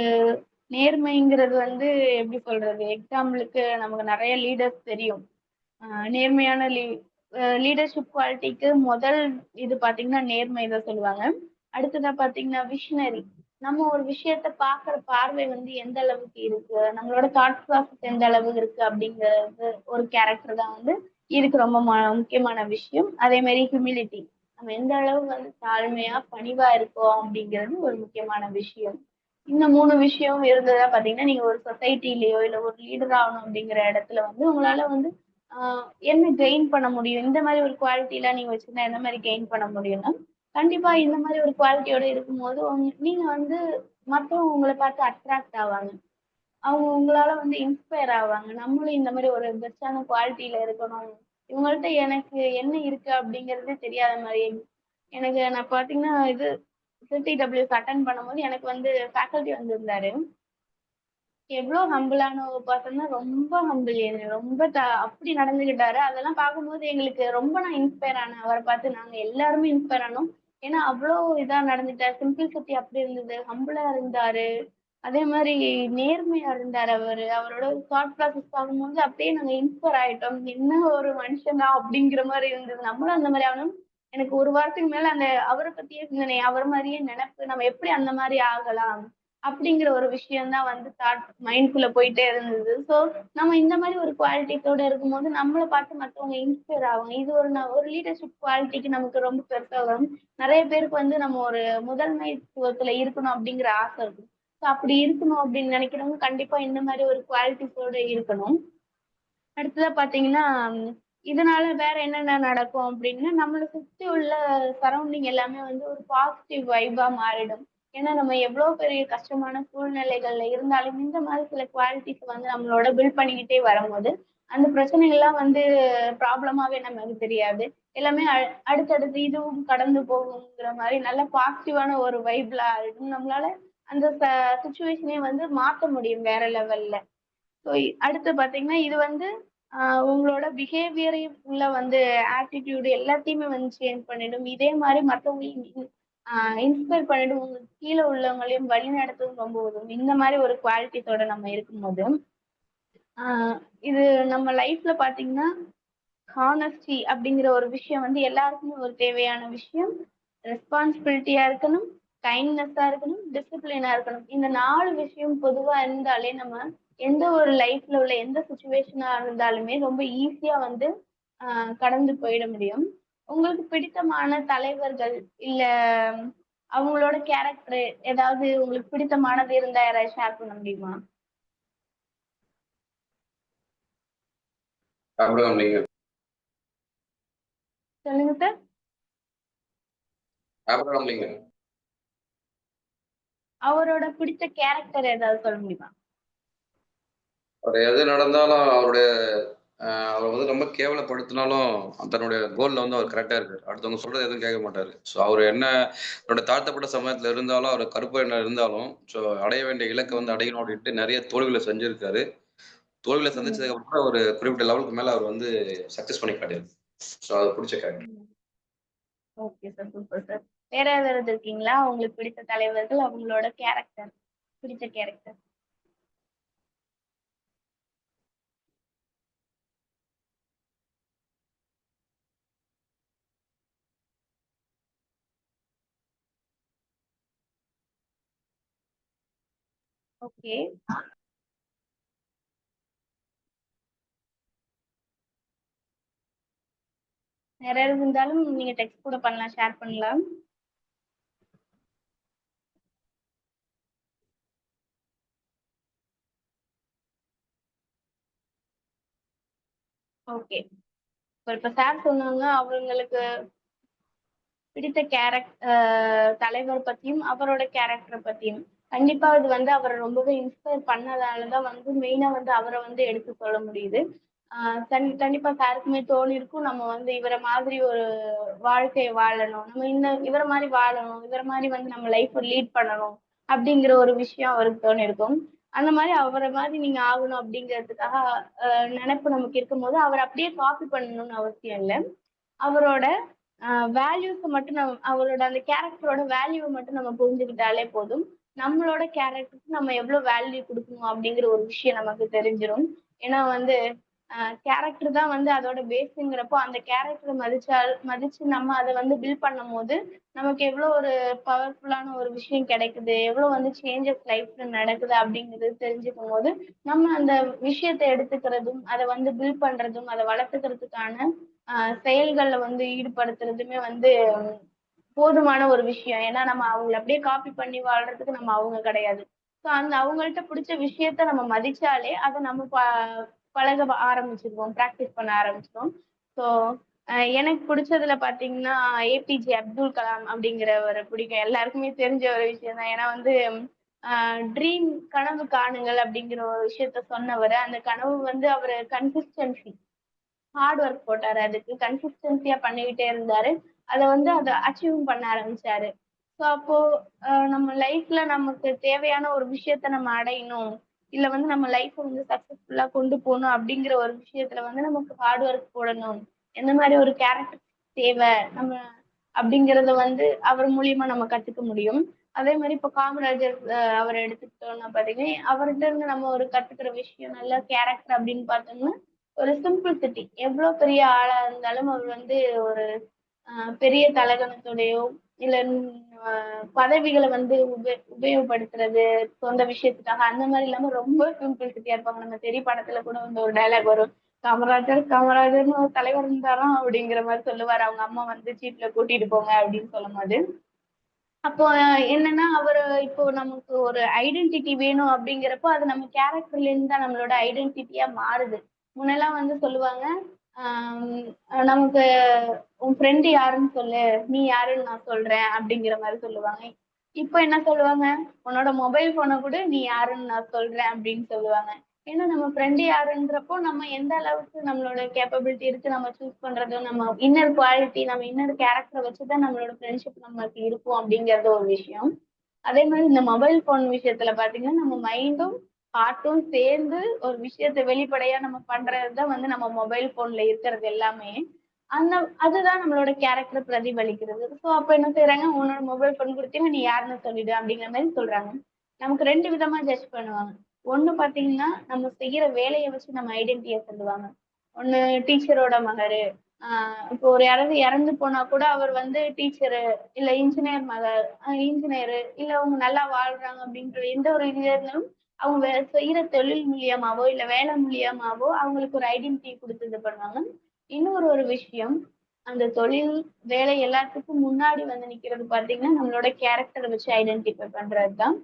நேர்மைங்கிறது வந்து எப்படி சொல்றது, எக்ஸாம்பிளுக்கு நமக்கு நிறைய லீடர்ஸ் தெரியும். நேர்மையான லீடர்ஷிப் குவாலிட்டிக்கு முதல் இது பாத்தீங்கன்னா நேர்மை தான் சொல்லுவாங்க. அடுத்ததா பாத்தீங்கன்னா விஷனரி. நம்ம ஒரு விஷயத்த பாக்குற பார்வை வந்து எந்த அளவுக்கு இருக்கு, நம்மளோட தாட் ப்ராசஸ் எந்த அளவுக்கு இருக்கு அப்படிங்கிறது ஒரு கேரக்டர் தான் வந்து இதுக்கு ரொம்ப முக்கியமான விஷயம். அதே மாதிரி ஹியூமிலிட்டி. நம்ம எந்த அளவு வந்து தாழ்மையா பணிவா இருக்கோம் அப்படிங்கிறது ஒரு முக்கியமான விஷயம். இந்த 3 விஷயம் இருந்ததா பாத்தீங்கன்னா நீங்க ஒரு சொசைட்டிலயோ இல்ல ஒரு லீடர் ஆகணும் அப்படிங்கிற இடத்துல வந்து உங்களால வந்து என்ன கெயின் பண்ண முடியும்? இந்த மாதிரி ஒரு குவாலிட்டிலாம் நீங்க வச்சிருந்தா எந்த மாதிரி கெயின் பண்ண முடியும்னா, கண்டிப்பா இந்த மாதிரி ஒரு குவாலிட்டியோட இருக்கும்போது, நீங்க வந்து மத்தவங்க உங்கள பார்த்து அட்ராக்ட் ஆவாங்க. அவங்க உங்களால வந்து இன்ஸ்பயர் ஆவாங்க. நம்மளும் இந்த மாதிரி ஒரு பெஸ்ட்டான குவாலிட்டில இருக்கணும். இவங்கள்ட்ட எனக்கு என்ன இருக்கு அப்படிங்கிறதே தெரியாத மாரி. நான் பார்த்தீங்கன்னா, இது CTWS அட்டெண்ட் பண்ணும்போது எனக்கு வந்து ஃபேக்கல்டி வந்திருந்தாரு. எவ்ளோ ஹம்பிளான ஒரு பெர்சன்னா, ரொம்ப ஹம்பிள். ரொம்ப அப்படி நடந்துக்கிட்டாரு. அதெல்லாம் பார்க்கும்போது எங்களுக்கு ரொம்ப நான் இன்ஸ்பயர் ஆனேன். அவர பார்த்து நாங்க எல்லாருமே இன்ஸ்பயர் ஆனோம். ஏன்னா, அவ்ளோ இதா நடந்துட்டாரு. சிம்பிள்சிட்டி அப்படி இருந்தது. ஹம்பிளா இருந்தாரு. அதே மாரி நேர்மையா இருந்தாரு அவரு. அவரோட தாட் ப்ராசஸ் பார்க்கும்போது அப்படியே நாங்க இன்ஸ்பயர் ஆயிட்டோம். என்ன ஒரு மனுஷன் தான் அப்படிங்கிற மாரி இருந்தது. நம்மளும் அந்த மாரி ஆகணும். எனக்கு ஒரு வாரத்துக்கு மேல அந்த அவர பத்தியே சிந்தனை, அவர் மாரியே நெனப்பு, நம்ம எப்படி அந்த மாரி ஆகலாம்? அப்படிங்கிற ஒரு விஷயம் தான் வந்து மைண்ட்குள்ள போயிட்டே இருந்தது. ஸோ நம்ம இந்த மாரி ஒரு குவாலிட்டிஸோட இருக்கும்போது, நம்மள பார்த்து மத்தவங்க இன்ஸ்பயர் ஆவாங்க. இது ஒரு லீடர்ஷிப் குவாலிட்டிக்கு நமக்கு ரொம்ப பெருசா வரும். நெறைய பேருக்கு வந்து நம்ம ஒரு முதன்மைத்துவத்துல இருக்கணும் அப்படிங்கிற ஆசை இருக்கும். ஸோ அப்படி இருக்கணும் அப்படின்னு நெனைக்கிறவங்க கண்டிப்பா இந்த மாரி ஒரு குவாலிட்டிஸோட இருக்கணும். அடுத்ததா பார்த்தீங்கன்னா, இதனால வேற என்னென்ன நடக்கும் அப்டின்னா, நம்மள சுத்தி உள்ள சரவுண்டிங் எல்லாமே வந்து ஒரு பாசிட்டிவ் வைபா மாறிடும். ஏன்னா, நம்ம எவ்ளோ பெரிய கஷ்டமான சூழ்நிலைகள்ல இருந்தாலும், இந்த மாரி சில குவாலிட்டிஸ் வந்து நம்மளோட பில்ட் பண்ணிக்கிட்டே வரும்போது, அந்த பிரச்சனைகள்லாம் வந்து ப்ராப்ளமாவே நமக்கு தெரியாது. எல்லாமே அடுத்தடுத்து இதுவும் கடந்து போகுங்கிற மாரி நல்ல பாசிட்டிவான ஒரு வைப்ல ஆயிடும். நம்மளால அந்த சிச்சுவேஷனே வந்து மாத்த முடியும் வேற லெவல்ல. ஸோ அடுத்து பார்த்தீங்கன்னா, இது வந்து அ உங்களோட பிஹேவியரையும் உள்ள வந்து ஆட்டிட்யூட் எல்லாத்தையுமே வந்து சேஞ்ச் பண்ணிடும். இதே மாரி மத்தவங்களையும் இன்ஸ்பயர் பண்ணிடும். உங்களுக்கு கீழ உள்ளவங்களையும் வழிநடத்தவும் ரொம்ப உதவும். இந்த மாரி ஒரு குவாலிட்டிஸோட நம்ம இருக்கும்போது, அ இது நம்ம லைஃப்ல பார்த்தீங்கன்னா, ஹானஸ்டி அப்படிங்கிற ஒரு விஷயம் வந்து எல்லாருக்குமே ஒரு தேவையான விஷயம். ரெஸ்பான்சிபிலிட்டியா இருக்கணும், கைண்ட்னெஸ்ஸா இருக்கணும், டிசிப்ளினா இருக்கணும். இந்த 4 விஷயம் பொதுவா இருந்தாலே நம்ம எந்த ஒரு லைஃப்ல உள்ள எந்த சிச்சுவேஷனா இருந்தாலுமே ரொம்ப ஈஸியா வந்து அ கடந்து போயிட முடியும். உங்களுக்கு பிடித்தமான தலைவர்கள், இல்ல அவங்களோட கேரக்டர் ஏதாவது உங்களுக்கு பிடித்தமானது இருந்தா யாராவது ஷேர் பண்ண முடியுமா? Abraham Lincoln. சொல்லுங்க சார். Abraham Lincoln. அவரோட பிடிச்ச கேரக்டர் ஏதாவது சொல்ல முடியுமா? அவரு எது நடந்தாலும் அவர வந்து ரொம்ப கேவலப்படுத்தினாலும், தன்னுடைய கோல்ல வந்து அவர் கரெக்ட்டா இருக்காரு. அடுத்தவங்க சொல்றத எதுவும் கேட்க மாட்டாரு. ஸோ அவரு என்ன தன்னோட தாழ்த்தப்பட்ட சமூகத்துல இருந்தாலும், அவரு கருப்பு எண்ணம் இருந்தாலும், ஸோ அடைய வேண்டிய இலக்க வந்து அடையணும் அப்டின்ட்டு நெறைய தோல்விகள செஞ்சிருக்காரு. தோல்விகள ம். சந்திச்சதுக்கு அப்புறம் ஒரு குறிப்பிட்ட லெவலுக்கு மேல அவர் வந்து சக்சஸ் பண்ணி காட்டியிருக்காரு. ஸோ அது புடிச்ச கேரக்டர். ம். Okay sir. Super sir. வேற யாராவது இருக்கீங்களா? உங்களுக்கு பிடித்த தலைவர்கள், அவங்களோட கேரக்டர், பிடிச்ச கேரக்டர். ஓகே. வேற யாராவது இருந்தாலும் நீங்க டெக்ஸ்ட் கூட பண்ணலாம், ஷேர் பண்ணலாம். ஓகே. இப்ப சார் சொன்னாங்க, அவங்களுக்கு பிடித்த தலைவர் பத்தியும், அவரோட கேரக்டர பத்தியும். கண்டிப்பா அது வந்து அவர ரொம்பவே இன்ஸ்பயர் பண்ணதால தான் வந்து மெயினா வந்து அவர வந்து எடுத்து சொல்ல முடியுது. ஆ கண்டிப்பா சாருக்குமே தோணியிருக்கும், நம்ம வந்து இவர மாதிரி ஒரு வாழ்க்கைய வாழணும். நம்ம இவர மாரி வாழணும். இவர மாரி வந்து நம்ம லைஃப்ப லீட் பண்ணணும். அப்படிங்கிற ஒரு விஷயம் அவருக்கு தோணியிருக்கும். அந்த மாரி அவர மாதிரி நீங்க ஆகணும் அப்படிங்கிறதுக்காக நெனப்பு நமக்கு இருக்கும்போது, அவர அப்படியே காப்பி பண்ணணும்னு அவசியம் இல்ல. அவரோட வேல்யூஸ மட்டும் அவரோட அந்த கேரக்டரோட வேல்யூவ மட்டும் நம்ம புரிஞ்சுக்கிட்டாலே போதும். நம்மளோட கேரக்டருக்கு நம்ம எவ்ளோ வேல்யூ குடுக்கணும் அப்படிங்கிற ஒரு விஷயம் நமக்கு தெரிஞ்சிரும். ஏன்னா வந்து கேரக்டர் தான் வந்து அதோட பேஸுங்கிறப்போ, அந்த கேரக்டர மதிச்சு நம்ம அத வந்து பில்ட் பண்ணும்போது, நமக்கு எவ்ளோ ஒரு பவர்ஃபுல்லான ஒரு விஷயம் கிடைக்குது, எவ்ளோ வந்து சேஞ்சஸ் லைஃப்ல நடக்குது அப்படிங்கிறது தெரிஞ்சுக்கும்போது, நம்ம அந்த விஷயத்த எடுத்துக்கிறதும், அத வந்து பில்ட் பண்றதும், அத வளர்த்துக்கிறதுக்கான செயல்கள்ல வந்து ஈடுபடுத்துறதுமே வந்து போதுமான ஒரு விஷயம். ஏன்னா நம்ம அவங்கள அப்படியே காப்பி பண்ணி வாழ்றதுக்கு நம்ம அவங்க கிடையாது. ஸோ அந்த அவங்கள்ட்ட புடிச்ச விஷயத்த நம்ம மதிச்சாலே, அத நம்ம பழக ஆரம்பிச்சுருவோம். பிராக்டிஸ் பண்ண ஆரம்பிச்சுருவோம். ஸோ எனக்கு புடிச்சதுல பார்த்தீங்கன்னா, ஏபிஜே அப்துல் கலாம் அப்படிங்கிறவர பிடிக்கும். எல்லாருக்குமே தெரிஞ்ச ஒரு விஷயம் தான். ஏன்னா வந்து அ ட்ரீம் கனவு காணுங்கள் அப்படிங்கிற ஒரு விஷயத்த சொன்னவரு. அந்த கனவு வந்து அவரு கன்சிஸ்டன்சி ஹார்ட் ஒர்க் போட்டாரு அதுக்கு. கன்சிஸ்டன்சியா பண்ணிக்கிட்டே இருந்தாரு. அத அச்சீவும் பண்ண ஆரம்பிச்சாரு. ஸோ அப்போ நம்ம லைஃப்ல நமக்கு தேவையான ஒரு விஷயத்த நம்ம அடையணும். இல்ல வந்து நம்ம லைஃப்ப வந்து சக்சஸ்ஃபுல்லா கொண்டு போணும் அப்படிங்கிற ஒரு விஷயத்துல வந்து நமக்கு ஹார்ட் ஒர்க் போடணும். எந்த மாரி ஒரு கேரக்டர் தேவ நம்ம அப்படிங்கிறத வந்து அவர் மூலியமா நம்ம கத்துக்க முடியும். அதே மாரி இப்ப காமராஜர் அவர எடுத்துக்கிட்டோம்னா பார்த்தீங்கன்னா, அவர்ட்ட இருந்து நம்ம ஒரு கத்துக்கிற விஷயம் நல்ல கேரக்டர் அப்படின்னு பார்த்தோம்னா, ஒரு சிம்பிள்சிட்டி. எவ்ளோ பெரிய ஆளா இருந்தாலும் அவர் வந்து ஒரு பெரிய தலகணத்தோடையோ இல்ல பதவிகளை வந்து உபயோகப்படுத்துறது சொந்த விஷயத்துக்காக அந்த மாதிரி இல்லாம ரொம்ப சிம்பிளிசிட்டியா இருப்பாங்க. நம்ம தெரிய படத்துல கூட வந்து ஒரு டைலாக் வரும், காமராஜர் காமராஜர்னு ஒரு தலைவர் இருந்தாராம் அப்படிங்கிற மாதிரி சொல்லுவாரு. அவங்க அம்மா வந்து ஜீப்ல கூட்டிட்டு போங்க அப்படின்னு சொல்லும் போது, அப்போ என்னன்னா அவரு இப்போ நமக்கு ஒரு ஐடென்டிட்டி வேணும் அப்படிங்கிறப்போ அது நம்ம கேரக்டர்ல இருந்து தான் நம்மளோட ஐடென்டிட்டியா மாறுது. முன்னெல்லாம் வந்து சொல்லுவாங்க, ஆஹ் நமக்கு உன் ஃப்ரெண்டு யாருன்னு சொல்லு, நீ யாருன்னு நான் சொல்றேன் அப்படிங்கிற மாதிரி சொல்லுவாங்க. இப்போ என்ன சொல்லுவாங்க, உன்னோட மொபைல் போனை கூட நீ யாருன்னு நான் சொல்றேன் அப்படின்னு சொல்லுவாங்க. ஏன்னா நம்ம ஃப்ரெண்டு யாருன்றப்போ நம்ம எந்த அளவுக்கு நம்மளோட கேப்பபிலிட்டி இருக்கு நம்ம சூஸ் பண்றது, நம்ம இன்னர் குவாலிட்டி நம்ம இன்னர் கேரக்டரை வச்சுதான் நம்மளோட ஃப்ரெண்ட்ஷிப் நமக்கு இருக்கும் அப்படிங்கறது ஒரு விஷயம். அதே மாதிரி இந்த மொபைல் போன் விஷயத்துல பாத்தீங்கன்னா நம்ம மைண்டும் ஹார்ட்டும் சேர்ந்து ஒரு விஷயத்த வெளிப்படையா நம்ம பண்றதுதான் வந்து நம்ம மொபைல் போன்ல இருக்கிறது எல்லாமே. அந்த அதுதான் நம்மளோட கேரக்டர் பிரதிபலிக்கிறது. சோ அப்ப என்ன செய்யறாங்க, உன்னோட மொபைல் போன் கொடுத்தீங்க நீ யாருன்னு சொல்லிடு அப்படிங்கிற மாதிரி சொல்றாங்க. நமக்கு ரெண்டு விதமா ஜட்ஜ் பண்ணுவாங்க. ஒண்ணு பாத்தீங்கன்னா நம்ம செய்யற வேலையை வச்சு நம்ம ஐடென்டிட்டியை சொல்லுவாங்க. ஒண்ணு டீச்சரோட மகரு, இப்போ ஒரு யாராவது இறந்து போனா கூட அவர் வந்து டீச்சரு இல்ல இன்ஜினியர் மகர், இன்ஜினியரு இல்ல அவங்க நல்லா வாழ்றாங்க அப்படின்ற எந்த ஒரு இதுல இருந்தாலும் அவங்க செய்யற தொழில் மூலியமாவோ இல்ல வேலை மூலியமாவோ அவங்களுக்கு ஒரு ஐடென்டிட்டி கொடுத்து இது பண்ணுவாங்க. இன்னொரு ஒரு விஷயம், அந்த தொழில் வேலை எல்லாத்துக்கும் முன்னாடி வந்து நிக்கிறது பாத்தீங்கன்னா நம்மளோட கேரக்டரை வச்சு ஐடென்டிஃபை பண்றதுதான்.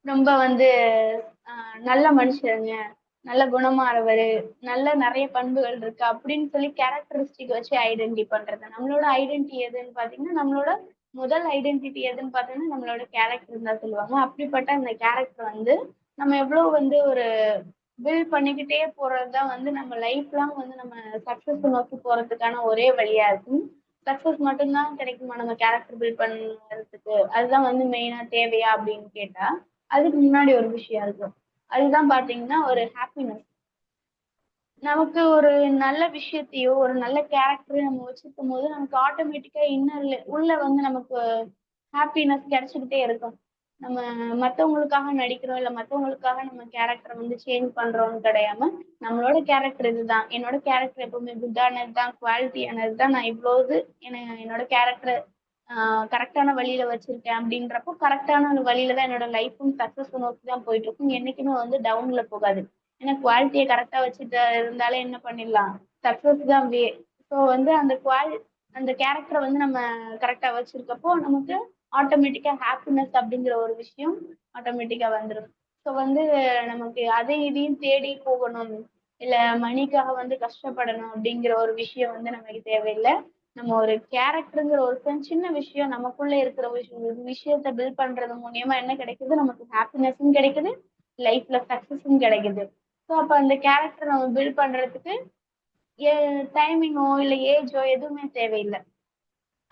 ரொம்ப வந்து நல்ல மனுஷங்க, நல்ல குணமானவரு, நல்ல நிறைய பண்புகள் இருக்கு அப்படின்னு சொல்லி கேரக்டரிஸ்டிக் வச்சு ஐடென்டி பண்றது. நம்மளோட ஐடென்டிட்டி எதுன்னு பாத்தீங்கன்னா நம்மளோட முதல் ஐடென்டிட்டி எதுன்னு பாத்தீங்கன்னா நம்மளோட கேரக்டர் தான் சொல்லுவாங்க. அப்படிப்பட்ட அந்த கேரக்டர் வந்து நம்ம எவ்வளவு வந்து ஒரு பில்ட் பண்ணிக்கிட்டே போறதுதான் வந்து நம்ம லைஃப் லாங் வந்து நம்ம சக்சஸ் நோக்கி போறதுக்கான ஒரே வழியா இருக்கும். சக்சஸ் மட்டும்தான் கிடைக்குமா நம்ம கேரக்டர் பில்ட் பண்றதுக்கு, அதுதான் வந்து மெயினா தேவையா அப்படின்னு கேட்டா அதுக்கு முன்னாடி ஒரு விஷயம் இருக்கும். அதுதான் பாத்தீங்கன்னா ஒரு ஹாப்பினஸ். நமக்கு ஒரு நல்ல விஷயத்தையோ ஒரு நல்ல கேரக்டரையும் நம்ம வச்சிருக்கும் போது நமக்கு ஆட்டோமேட்டிக்கா இன்னர்ல உள்ள வந்து நமக்கு ஹாப்பினஸ் கிடைச்சுக்கிட்டே இருக்கும். நம்ம மத்தவங்களுக்காக நடிக்கிறோம் இல்ல மத்தவங்களுக்காக நம்ம கேரக்டரை வந்து சேஞ்ச் பண்றோம்னு கிடையாம நம்மளோட கேரக்டர் இதுதான், என்னோட கேரக்டர் எப்பவுமே குட்டானதுதான், குவாலிட்டியானதுதான், நான் இவ்வளவு என்னோட கேரக்டர் கரெக்டான வழியில வச்சிருக்கேன் அப்படின்றப்போ கரெக்டான வழியில தான் என்னோட லைஃப்பும் சக்சஸ் நோக்கி தான் போயிட்டு இருக்கும். என்னைக்குமே வந்து டவுன்ல போகாது. ஏன்னா குவாலிட்டியை கரெக்டா வச்சுட்டு இருந்தாலே என்ன பண்ணிடலாம், சக்சஸ் தான் வே. ஸோ வந்து அந்த கேரக்டரை வந்து நம்ம கரெக்டா வச்சிருக்கப்போ நமக்கு ஆட்டோமேட்டிக்கா ஹாப்பினஸ் அப்படிங்கிற ஒரு விஷயம் ஆட்டோமேட்டிக்கா வந்துடும். ஸோ வந்து நமக்கு அதை இதையும் தேடி போகணும் இல்ல மணிக்காக வந்து கஷ்டப்படணும் அப்படிங்கிற ஒரு விஷயம் வந்து நமக்கு தேவையில்லை. நம்ம ஒரு கேரக்டருங்கிற ஒரு சின்ன விஷயம் நமக்குள்ள இருக்கிற விஷயத்த பில்ட் பண்றது மூலியமா என்ன கிடைக்குது, நமக்கு ஹாப்பினஸும் கிடைக்குது, லைஃப்ல சக்சஸும் கிடைக்குது. ஸோ அப்ப அந்த கேரக்டர் நம்ம பில்ட் பண்றதுக்கு டைமிங்கோ இல்ல ஏஜோ எதுவுமே தேவையில்லை.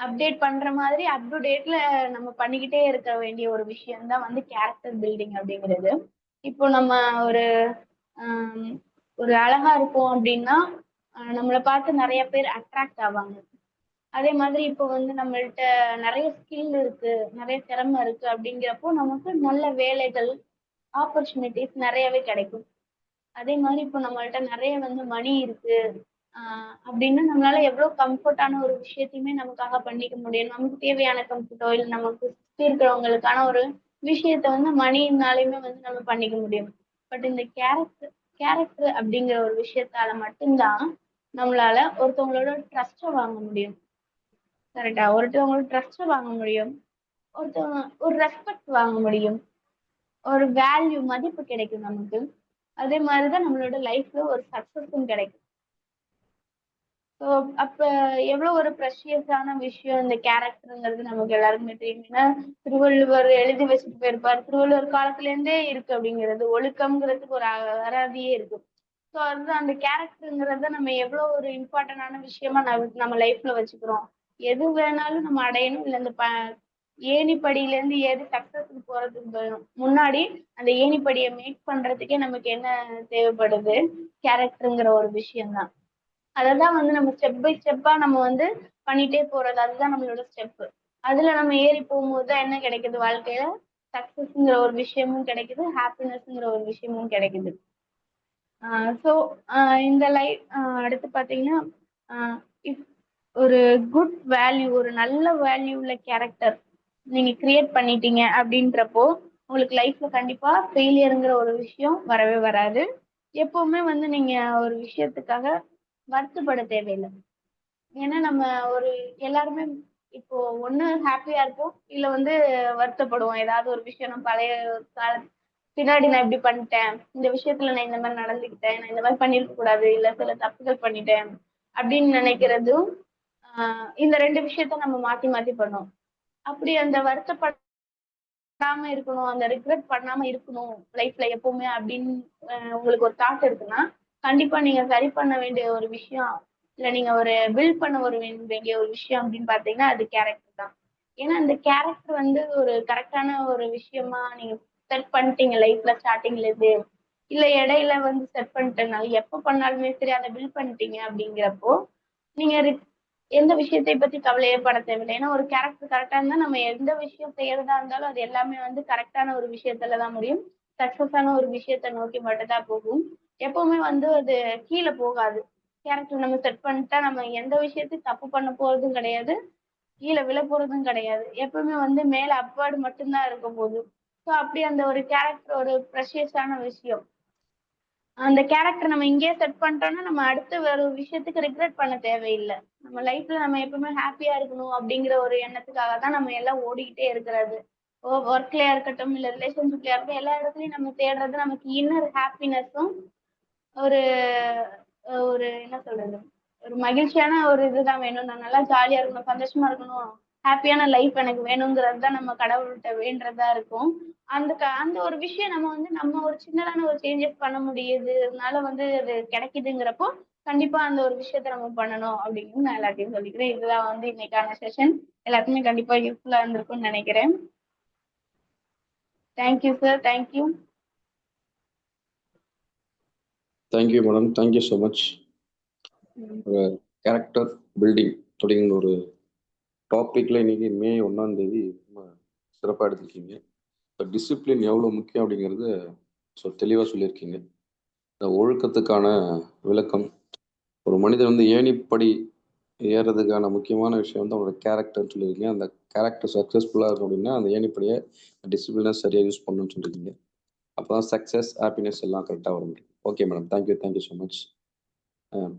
அப்டேட் பண்ற மாதிரி அப் டு டேட்ல நம்ம பண்ணிக்கிட்டே இருக்க வேண்டிய ஒரு விஷயம் தான் வந்து கேரக்டர் பில்டிங் அப்படிங்கிறது. இப்போ நம்ம ஒரு ஆஹ் ஒரு அழகா இருப்போம் அப்படின்னா நம்மளை பார்த்து நிறைய பேர் அட்ராக்ட் ஆவாங்க. அதே மாதிரி இப்போ வந்து நம்மள்ட்ட நிறைய ஸ்கில் இருக்கு, நிறைய திறமை இருக்கு அப்படிங்கிறப்போ நமக்கு நல்ல வேலைகள் ஆப்பர்ச்சுனிட்டிஸ் நிறையவே கிடைக்கும். அதே மாதிரி இப்போ நம்மள்ட்ட நிறைய வந்து மணி இருக்கு அப்படின்னா நம்மளால எவ்வளவு கம்ஃபர்டான ஒரு விஷயத்தையுமே நமக்காக பண்ணிக்க முடியும். நமக்கு தேவையான கம்ஃபர்ட்டோ இல்லை நமக்கு சுற்றி இருக்கிறவங்களுக்கான ஒரு விஷயத்த வந்து மணினாலையுமே வந்து நம்ம பண்ணிக்க முடியும். பட் இந்த கேரக்டர் அப்படிங்கிற ஒரு விஷயத்தால மட்டும்தான் நம்மளால ஒருத்தவங்களோட ட்ரஸ்ட்டை வாங்க முடியும். கரெக்டா, ஒருத்தவங்களோட ட்ரஸ்ட் வாங்க முடியும், ஒருத்தவங்க ஒரு ரெஸ்பெக்ட் வாங்க முடியும், ஒரு வேல்யூ மதிப்பு கிடைக்கும் நமக்கு. அதே மாதிரிதான் நம்மளோட லைஃப்ல ஒரு சக்சஸும் கிடைக்கும். ஸோ அப்ப எவ்வளவு ஒரு ப்ரெஷியஸான விஷயம் இந்த கேரக்டருங்கிறது நமக்கு எல்லாருக்குமே தெரியும். ஏன்னா திருவள்ளுவர் எழுதி வச்சுட்டு போயிருப்பார், திருவள்ளுவர் காலத்துல இருந்தே இருக்கு அப்படிங்கிறது, ஒழுக்கம்ங்கிறதுக்கு ஒரு அகராதியே இருக்கு. ஸோ அது அந்த கேரக்டருங்கிறத நம்ம எவ்வளவு ஒரு இம்பார்ட்டன்டான விஷயமா நம்ம லைஃப்ல வச்சுக்கிறோம். எது வேணாலும் நம்ம அடையணும் இல்லை இந்த ஏணிப்படியில இருந்து ஏறி சக்சஸ்க்கு போறதுக்கு முன்னாடி அந்த ஏணிப்படியை மேக் பண்றதுக்கே நமக்கு என்ன தேவைப்படுது, கேரக்டருங்கிற ஒரு விஷயம்தான். அததான் வந்து நம்ம ஸ்டெப் பை ஸ்டெப்பா நம்ம வந்து பண்ணிட்டே போறது, அதுதான் நம்மளோட ஸ்டெப். அதுல நம்ம ஏறி போகும்போது தான் என்ன கிடைக்குது, வாழ்க்கையில சக்சஸ்ங்கிற ஒரு விஷயமும் கிடைக்குது, ஹாப்பினஸ்ங்கிற ஒரு விஷயமும் கிடைக்குது. ஸோ இந்த லைஃப் அடுத்து பாத்தீங்கன்னா ஒரு குட் வேல்யூ, ஒரு நல்ல வேல்யூ உள்ள கேரக்டர் நீங்க கிரியேட் பண்ணிட்டீங்க அப்படின்றப்போ உங்களுக்கு லைஃப்ல கண்டிப்பா ஃபெயிலியருங்கிற ஒரு விஷயம் வரவே வராது. எப்பவுமே வந்து நீங்க ஒரு விஷயத்துக்காக வருத்தப்பட தேவையில்லை. ஏன்னா நம்ம ஒரு எல்லாருமே இப்போ ஒண்ணு ஹாப்பியா இருப்போம், இல்ல வந்து வருத்தப்படுவோம். ஏதாவது ஒரு விஷயம் நம்ம பழைய கால பின்னாடி நான் இப்படி பண்ணிட்டேன், இந்த விஷயத்துல நான் இந்த மாதிரி நடந்துக்கிட்டேன், நான் இந்த மாதிரி பண்ணிருக்க கூடாது, இல்ல சில தப்புகள் பண்ணிட்டேன் அப்படின்னு நினைக்கிறதும் இந்த 2 விஷயத்த நம்ம மாத்தி மாத்தி பண்ணோம். அப்படி அந்த வருத்தப்படாம இருக்கணும், அந்த ரிக்ரெட் பண்ணாம இருக்கணும் லைஃப்ல எப்பவுமே அப்படின்னு உங்களுக்கு ஒரு தாட் இருக்குன்னா, கண்டிப்பா நீங்க சரி பண்ண வேண்டிய ஒரு விஷயம், இல்ல நீங்க ஒரு பில்ட் பண்ண வேண்டிய ஒரு விஷயம் அப்படின்னு பாத்தீங்கன்னா அது கேரக்டர் தான். ஏன்னா அந்த கேரக்டர் வந்து ஒரு கரெக்டான ஒரு விஷயமா நீங்க செட் பண்ணிட்டீங்க லைஃப்ல ஸ்டார்டிங்ல இருந்து, இல்ல இடையில வந்து செட் பண்ணிட்டனால எப்ப பண்ணாலுமே சரி அதை பில்ட் பண்ணிட்டீங்க அப்படிங்கிறப்போ நீங்க எந்த விஷயத்தை பத்தி கவலையே பட தேவையில்லை. ஏன்னா ஒரு கேரக்டர் கரெக்டா இருந்தா நம்ம எந்த விஷயம் செய்யறதா இருந்தாலும் அது எல்லாமே வந்து கரெக்டான ஒரு விஷயத்துல தான் முடியும். சக்சஸான ஒரு விஷயத்த நோக்கி மட்டும் தான் போகும். எப்பவுமே வந்து அது கீழே போகாது. கேரக்டர் நம்ம செட் பண்ணிட்டா நம்ம எந்த விஷயத்தையும் தப்பு பண்ண போறதும் கிடையாது, கீழே விழ போறதும் கிடையாது. எப்பவுமே வந்து மேல அப்வர்டு மட்டும்தான் இருக்க போகுது. ஸோ அப்படி அந்த ஒரு கேரக்டர் ஒரு ப்ரெஷியஸான விஷயம். அந்த கேரக்டர் நம்ம இங்கேயே செட் பண்ணிட்டோம்னா நம்ம அடுத்து வேற ஒரு விஷயத்துக்கு ரிக்ரெட் பண்ண தேவையில்லை. நம்ம லைஃப்ல நம்ம எப்பவுமே ஹாப்பியா இருக்கணும் அப்படிங்கிற ஒரு எண்ணத்துக்காக தான் நம்ம எல்லாம் ஓடிக்கிட்டே இருக்கிறது. ஒர்க்லயா இருக்கட்டும், இல்ல ரிலேஷன்ஷிப்லயா இருக்கட்டும், எல்லா இடத்துலயும் நம்ம தேடுறது நமக்கு இன்னர் ஹாப்பினஸும் ஒரு ஒரு என்ன சொல்றது, ஒரு மகிழ்ச்சியான ஒரு இதுதான் வேணும். நான் நல்லா ஜாலியா இருக்கணும், சந்தோஷமா இருக்கணும், ஹாப்பியான லைஃப் எனக்கு வேணுங்கிறது தான் நம்ம கடவுள்கிட்ட வேண்டுறதா இருக்கும். அந்த ஒரு விஷயம் நம்ம ஒரு சின்னதான ஒரு சேஞ்சஸ் பண்ண முடியுதுனால வந்து அது கிடைக்குதுங்கிறப்போ கண்டிப்பா அந்த ஒரு விஷயத்த நம்ம பண்ணணும் அப்படின்னு நான் எல்லாத்தையும் சொல்லிக்கிறேன். இதுதான் வந்து இன்னைக்கான செஷன். எல்லாருக்குமே கண்டிப்பா யூஸ்ஃபுல்லா இருந்திருக்கும்னு நினைக்கிறேன். Thank you sir. Thank you. Thank you madam, thank you so much. Character building அப்படிங்கிற ஒரு டாப்பிக்கில் இன்னைக்கு மே 1ஆம் தேதி ரொம்ப சிறப்பாக எடுத்திருக்கீங்க. இப்போ டிசிப்ளின் எவ்வளோ முக்கியம் அப்படிங்கிறது தெளிவாக சொல்லியிருக்கீங்க. இந்த ஒழுக்கத்துக்கான விளக்கம், ஒரு மனிதன் வந்து ஏணிப்படி ஏறுறதுக்கான முக்கியமான விஷயம் வந்து அவனோட கேரக்டர்னு சொல்லியிருக்கீங்க. அந்த கேரக்டர் சக்ஸஸ்ஃபுல்லாக இருக்கும் அப்படின்னா அந்த ஏணிப்படியை டிசிப்ளினாக சரியாக யூஸ் பண்ணணும்னு சொல்லியிருக்கீங்க. அப்போ தான் சக்ஸஸ், ஹாப்பினஸ் எல்லாம் கரெக்டாக வர முடியும். Okay madam, thank you so much.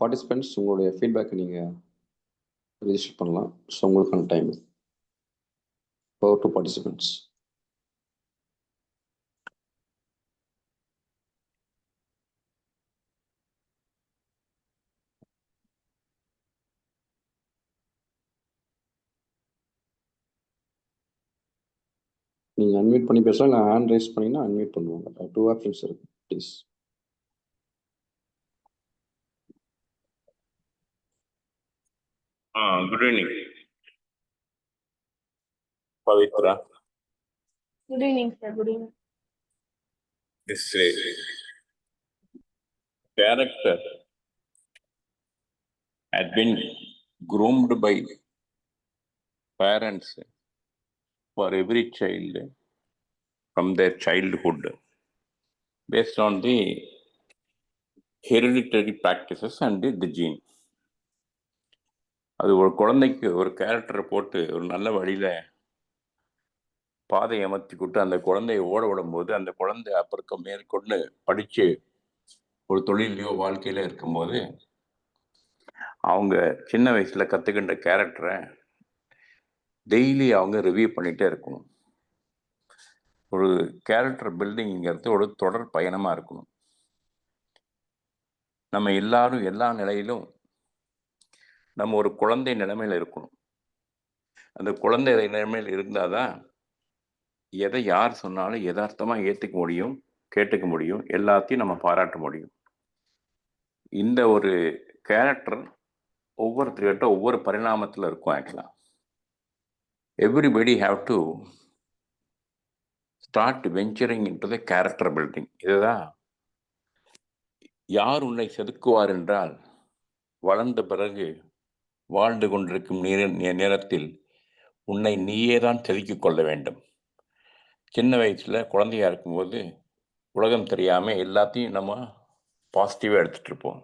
Participants உங்களுடைய ஃபீட்பேக்கை நீங்கள் ரிஜிஸ்டர் பண்ணலாம். ஸோ உங்களுக்கான டைம். Power to participants. நீங்கள் அன்மியூட் பண்ணி பேசலாம், இல்லை ஹேண்ட் ரைஸ் பண்ணிங்கன்னா அன்மியூட் பண்ணுவாங்க. 2 ஆப்ஷன்ஸ் இருக்கு, please. Good evening, Pavitra. Good evening sir. Good evening. This character had been groomed by parents for every child from their childhood based on the hereditary practices and the gene. அது ஒரு குழந்தைக்கு ஒரு கேரக்டரை போட்டு ஒரு நல்ல வழியில் பாதை அமர்த்தி கொடுத்து அந்த குழந்தைய ஓட விடும்போது அந்த குழந்தை அப்புறம் மேற்கொண்டு படித்து ஒரு தொழிலையோ வாழ்க்கையில இருக்கும்போது அவங்க சின்ன வயசில் கற்றுக்கின்ற கேரக்டரை டெய்லி அவங்க ரிவ்யூ பண்ணிகிட்டே இருக்கணும். ஒரு கேரக்டர் பில்டிங்கிறது ஒரு தொடர் பயணமாக இருக்கணும். நம்ம எல்லாரும் எல்லா நிலையிலும் நம்ம ஒரு குழந்தை நிலைமையில் இருக்கணும். அந்த குழந்தை நிலைமையில் இருந்தால் தான் எதை யார் சொன்னாலும் யதார்த்தமாக ஏற்றுக்க முடியும், கேட்டுக்க முடியும், எல்லாத்தையும் நம்ம பாராட்ட முடியும். இந்த ஒரு கேரக்டர் ஒவ்வொருத்தர்கிட்ட ஒவ்வொரு பரிணாமத்தில் இருக்கும். ஆக்சுவலாக everybody have to start venturing into the character building. இதுதான் யார் உன்னை செதுக்குவார் என்றால் வளர்ந்த பிறகு வாழ்ந்து கொண்டிருக்கும் நேரத்தில் உன்னை நீயே தான் செதுக்கிக் கொள்ள வேண்டும். சின்ன வயசில் குழந்தையாக இருக்கும்போது உலகம் தெரியாமல் எல்லாத்தையும் நம்ம பாசிட்டிவாக எடுத்துகிட்டு இருப்போம்.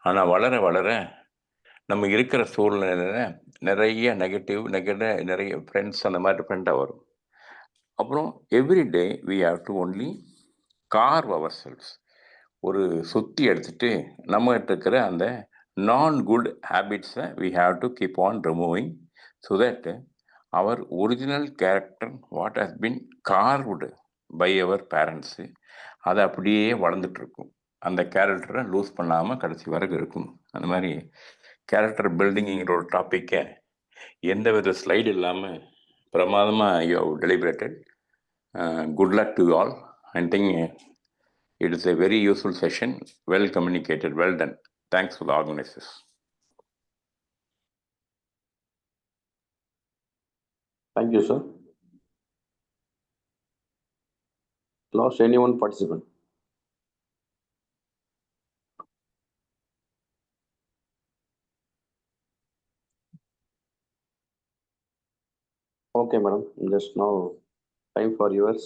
ஆனால் வளர வளர நம்ம இருக்கிற சூழ்நிலையில நிறைய நிறைய ஃப்ரெண்ட்ஸ் அந்த மாதிரி டிஃப்ரெண்ட்டாக வரும். அப்புறம் everyday we have to only carve our selves. ஒரு சுத்தி எடுத்துட்டு நம்மகிட்ட இருக்கிற அந்த நான் குட் ஹேபிட்ஸை we have to keep on removing so that our original character what has been carved by our parents அது அப்படியே வளர்ந்துட்டு இருக்கும். அந்த கேரக்டரை லூஸ் பண்ணாமல் கடைசி வரைக்கும் இருக்கும். அந்த மாதிரி கேரக்டர் பில்டிங்கிற ஒரு டாப்பிக்கை எந்த வித ஸ்லைடு இல்லாமல் பிரமாதமாக you have deliberated. Good luck to all. I think it is a very useful session, well communicated, well done. Thanks for the organizers. Thank you, sir. Lost anyone participant? Okay, madam. Just now, time for yours.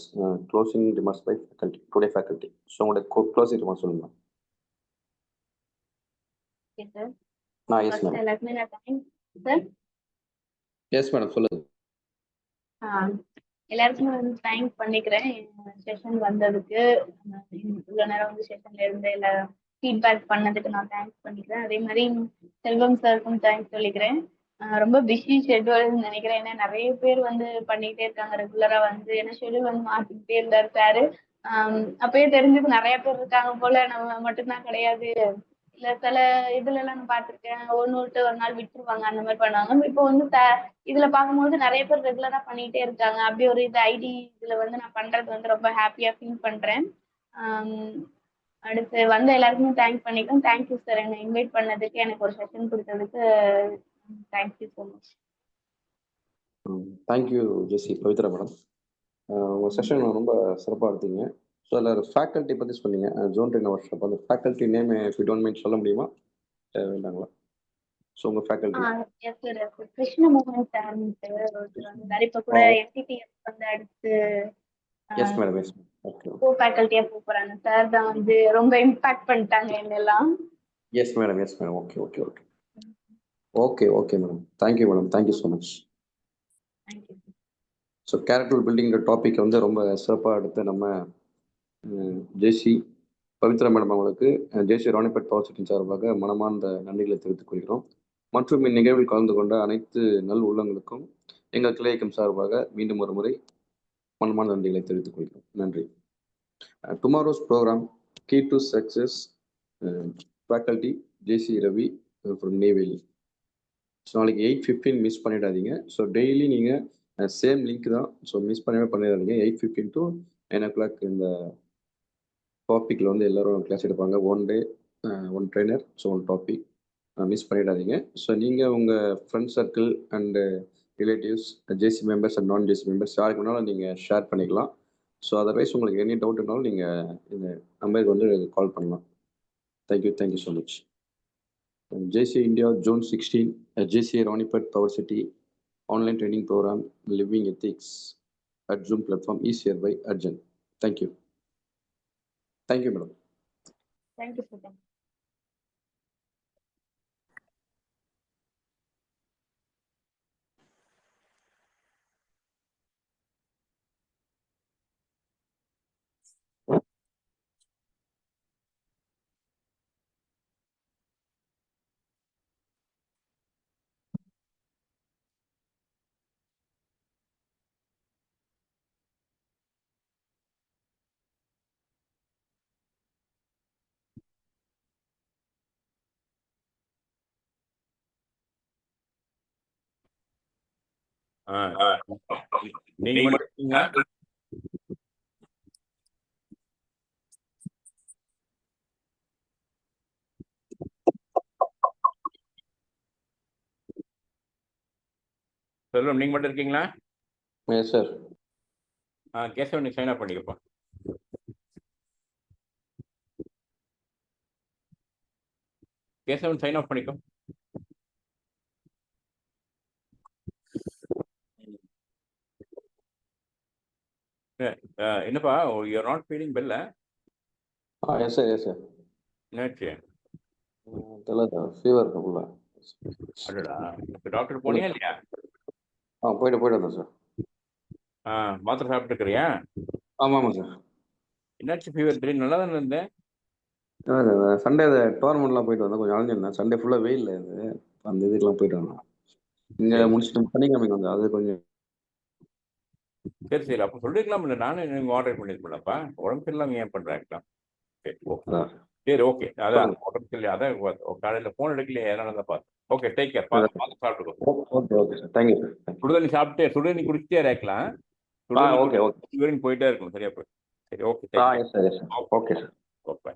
Closing remarks by faculty. Today faculty. So, உங்களுடைய closing remarks சொல்லுங்க. Okay, sir. Yes, First, madam. எல்லாருக்குமே நான் thank sir. Yes, madam. சொல்லுங்க. எல்லாருக்குமே வந்து தேங்க் பண்ணிக்கிறேன் செஷன் வந்ததுக்கு. இவ்வளோ நேரம் வந்து செஷன்ல இருந்து எல்லா ஃபீட்பேக் பண்ணதுக்கு நான் தேங்க்ஸ் பண்ணிக்கிறேன். அதே மாதிரி செல்வம் சாருக்கும் தேங்க்ஸ் சொல்லிக்கிறேன். ரொம்ப பிஸி ஷெட்யூல்னு நினைக்கிறேன். ஏன்னா நிறைய பேர் வந்து பண்ணிக்கிட்டே இருக்காங்க ரெகுலரா வந்து. ஏன்னா ஷெட்யூல் வந்து மாத்திக்கிட்டே இருந்தாரு சாரு. அப்பயே தெரிஞ்சது நிறைய பேர் இருக்காங்க போல, நம்ம மட்டும்தான் கிடையாது. இல்ல சில இதுல எல்லாம் நான் பார்த்திருக்கேன், ஒன்று விட்டு ஒரு நாள் விட்டுருவாங்க, அந்த மாதிரி பண்ணுவாங்க. இப்போ வந்து இதுல பார்க்கும்போது நிறைய பேர் ரெகுலரா பண்ணிட்டே இருக்காங்க. அப்படி ஒரு இது ஐடி இதுல வந்து நான் பண்றது வந்து ரொம்ப ஹாப்பியா ஃபீல் பண்றேன். அடுத்து வந்து எல்லாருக்குமே தேங்க் பண்ணிக்கிறேன். தேங்க்யூ சார், என்னை இன்வைட் பண்ணதுக்கு, எனக்கு ஒரு செஷன் கொடுத்ததுக்கு thank you so much. Thank you Jessy Pavithra madam. உங்கள் செஷன் ரொம்ப சிறப்பாக எடுத்தீங்க. ஸோ அதில் ஃபேக்கல்ட்டி பற்றி சொன்னீங்க, ஜோன் ட்ரெயின் ஒர்க் ஷாப். அந்த faculty name if you don't mind சொல்ல முடியுமா? வேண்டாங்களா? ஸோ உங்கள் faculty. Yes sir, Krishnamohan sir வந்தார். இப்போ கூட எம்டிடிஎஸ் வந்து அடுத்து yes madam, yes madam. Okay, co ஃபேக்கல்ட்டியா போறாங்க. சார் தான் வந்து ரொம்ப இம்பாக்ட் பண்ணிட்டாங்க என்னெல்லாம். Yes madam, yes madam. Okay okay okay okay okay madam. Thank you madam, thank you so much. Thank you. So character பில்டிங்கிற டாபிக் வந்து ரொம்ப சிறப்பாக எடுத்து நம்ம ஜேசி பவித்ரா மேடம் அவங்களுக்கு ஜேசி ராணிப்பேட் பவர் சிட்டின் சார்பாக மனமார்ந்த நன்றிகளை தெரிவித்துக் கொள்கிறோம். மற்றும் இந்நிகழ்வில் கலந்து கொண்ட அனைத்து நல் உள்ளங்களுக்கும் எங்கள் கிளை இயக்கம் சார்பாக மீண்டும் ஒரு முறை மனமார்ந்த நன்றிகளை தெரிவித்துக் கொள்கிறோம். நன்றி. Tomorrow's program key to success, faculty JC Ravi from Neyveli. So நாளைக்கு 8:15 மிஸ் பண்ணிடாதீங்க. ஸோ டெய்லி நீங்கள் சேம் லிங்க் தான். ஸோ மிஸ் பண்ணிடாதீங்க. 8:15 to 9 o'clock இந்த டாப்பிக்கில் வந்து எல்லோரும் கிளாஸ் எடுப்பாங்க. One day one trainer, so one topic. Miss பண்ணிடாதீங்க. ஸோ நீங்கள் உங்கள் friend circle and relatives, JC members and நான் ஜேசி மெம்பர்ஸ் யாருக்கு வேணாலும் நீங்கள் ஷேர் பண்ணிக்கலாம். ஸோ அதர்வைஸ் உங்களுக்கு எனி டவுட்னாலும் நீங்கள் இந்த நம்பருக்கு வந்து கால் பண்ணலாம். Thank you so much. JCA India Zone 16, JCA Ronipet Power City online training program Living Ethics at Zoom platform is hereby urgent. Thank you. Thank you, madam. Thank you, sir. நீங்க மட்டும் செல்வம், நீங்க மட்டும் இருக்கீங்களா? Yes, sir. கேசவன், நீ சைன் அப் பண்ணிக்கப்பா. கேசவன் சைன் ஆஃப் பண்ணிக்கோ. என்னப்பா, you are not feeling well? Yes, sir. Yes, sir. என்னாச்சு? தெரியல, ஃபீவர் இருக்குல்ல, அடடா, இப்ப டாக்டர் போனியா இல்லையா? போயிட்டு வந்தேன் சார். மாத்திரை சாப்பிட்டு இருக்கிறியா? ஆமாம் சார். என்னாச்சு ஃபீவர் திடீர்னு நல்லா தானே இருந்தேன்? சண்டே டோர்னமெண்ட்லாம் போயிட்டு வந்தேன், கொஞ்சம் அலைஞ்சிருந்தேன். சண்டே ஃபுல்லாக வெயில் இது, அந்த இதுக்கெல்லாம் போயிட்டு வந்தேன். இங்கே சரி முடிச்சுட்டு சனிக்கிழமைக்கு வந்தேன், அது கொஞ்சம். சரி அப்போ சொல்லிருக்கலாம் இல்லை, நானும் நீங்கள் ஆர்டர் பண்ணியிருக்கலாம்ப்பா. உடம்பு சரியில்லாம ஏன் பண்ணுறாங்கலாம். சரி ஓகே. அதான் சரி ஓகே, அதான் உடம்பு சரியில்லை, அதான் காலையில் ஃபோன் எடுக்கலையே, அதனால தான் பார்த்து. ஓகே, டேக் கேர், பார்த்து சாப்பிட்டுக்கோ. Okay sir, thank you sir. சுடுதண்ணி சாப்பிட்டு சுடுதண்ணி குடிச்சிட்டே இருக்கலாம். ஓகே சுடுதண்ணி போயிட்டே இருக்கணும், சரியா போய். சரி okay, yes sir. Okay sir. Okay.